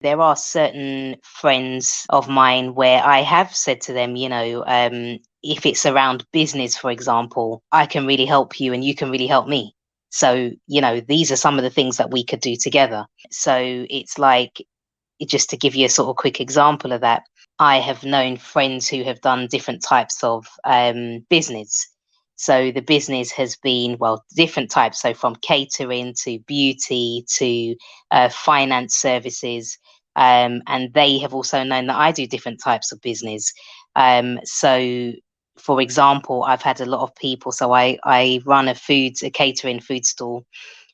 There are certain friends of mine where I have said to them, if it's around business, for example, I can really help you and you can really help me. So, these are some of the things that we could do together. So it's like, just to give you a sort of quick example of that, I have known friends who have done different types of business. So the business has been, well, different types. So from catering to beauty to finance services. And they have also known that I do different types of business. So, for example, I've had a lot of people. So I run a catering food stall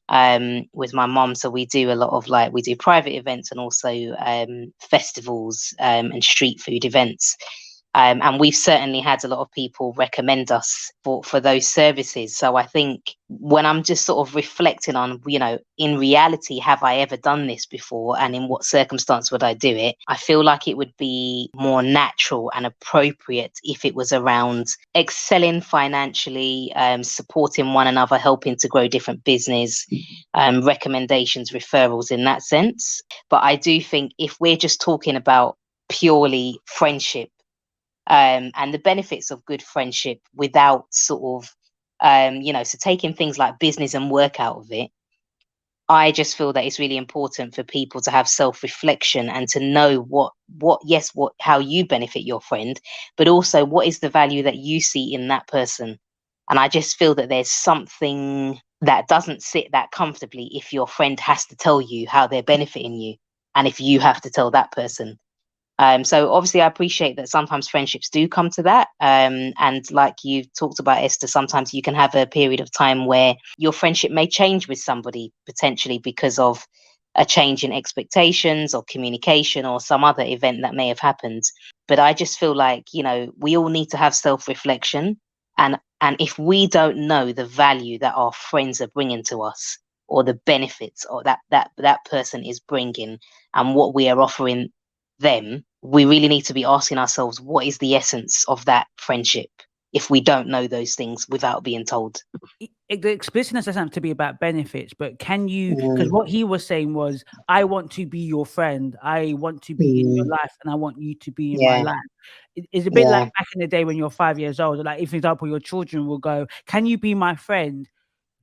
with my mom. So we do a lot of we do private events and also festivals and street food events. And we've certainly had a lot of people recommend us for those services. So I think when I'm just sort of reflecting on, in reality, have I ever done this before and in what circumstance would I do it? I feel like it would be more natural and appropriate if it was around excelling financially, supporting one another, helping to grow different business, recommendations, referrals in that sense. But I do think if we're just talking about purely friendship, and the benefits of good friendship without sort of, so taking things like business and work out of it, I just feel that it's really important for people to have self-reflection and to know how you benefit your friend, but also what is the value that you see in that person. And I just feel that there's something that doesn't sit that comfortably if your friend has to tell you how they're benefiting you, and if you have to tell that person. So obviously I appreciate that sometimes friendships do come to that. And like you talked about, Esther, sometimes you can have a period of time where your friendship may change with somebody potentially because of a change in expectations or communication or some other event that may have happened. But I just feel like, we all need to have self-reflection. And if we don't know the value that our friends are bringing to us, or the benefits or that person is bringing, and what we are offering them, we really need to be asking ourselves, what is the essence of that friendship, if we don't know those things without being told? The explicitness doesn't have to be about benefits, but can you, because Mm, what he was saying was, I want to be your friend, I want to be in your mm, life, and I want you to be in my yeah, life. It's a bit like yeah, back in the day when you're 5 years old, like if, for example, your children will go, can you be my friend?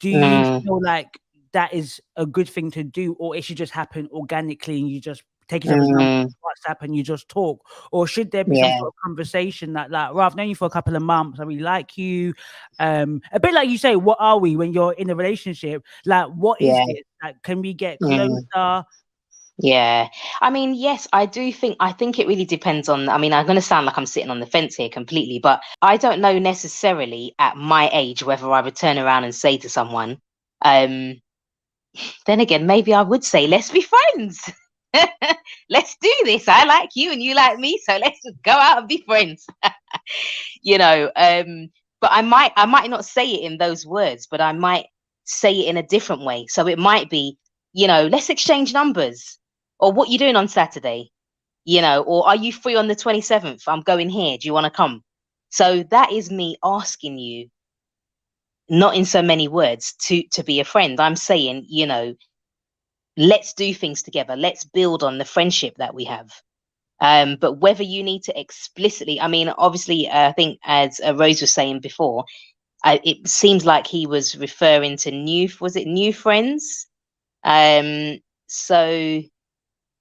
Do you mm, feel like that is a good thing to do, or it should just happen organically and you just take yourself as a number mm, on WhatsApp and you just talk? Or should there be some yeah, sort of conversation that, like, well, I've known you for a couple of months, I really like you. A bit like you say, what are we when you're in a relationship? Like, what is yeah, this? Like, can we get mm, closer? yeah. I mean, yes, I think it really depends on, I mean, I'm going to sound like I'm sitting on the fence here completely, but I don't know necessarily at my age whether I would turn around and say to someone, um, then again, maybe I would say, let's be friends. Let's do this. I like you and you like me, so let's just go out and be friends. you know, but I might not say it in those words, but I might say it in a different way. So it might be, let's exchange numbers, or what you doing on Saturday, or are you free on the 27th? I'm going here. Do you want to come? So that is me asking you, not in so many words, to be a friend. I'm saying, let's do things together. Let's build on the friendship that we have. But whether you need to explicitly, I mean, obviously, I think as Rose was saying before, it seems like he was referring to was it new friends? So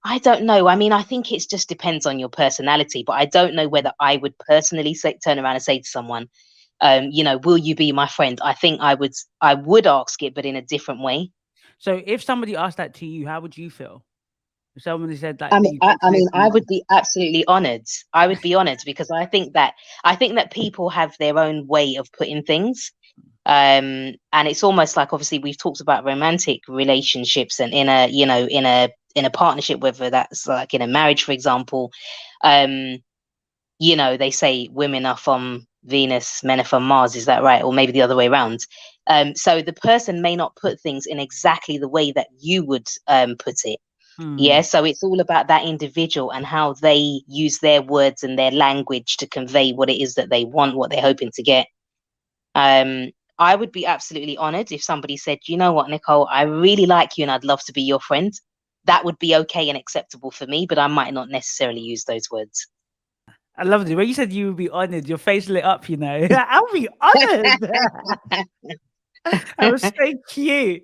I don't know. I mean, I think it just depends on your personality, but I don't know whether I would personally turn around and say to someone, will you be my friend? I think I would ask it, but in a different way. So if somebody asked that to you, how would you feel? If somebody said I like that, mean, you I, get to I this mean, I would be absolutely honored. I would be honored because I think that people have their own way of putting things. And it's almost like, obviously we've talked about romantic relationships, and in a partnership, whether that's like in a marriage, for example. Um, they say women are from Venus, men are from Mars. Is that right? Or maybe the other way around. So the person may not put things in exactly the way that you would put it. Yeah, Hmm. so it's all about that individual and how they use their words and their language to convey what it is that they want, what they're hoping to get. Um, I would be absolutely honored if somebody said, you know what, Nicole, I really like you and I'd love to be your friend. that would be okay and acceptable for me, but I might not necessarily use those words. I loved it when you said you would be honored. Your face lit up. I'll be honored. That was so cute.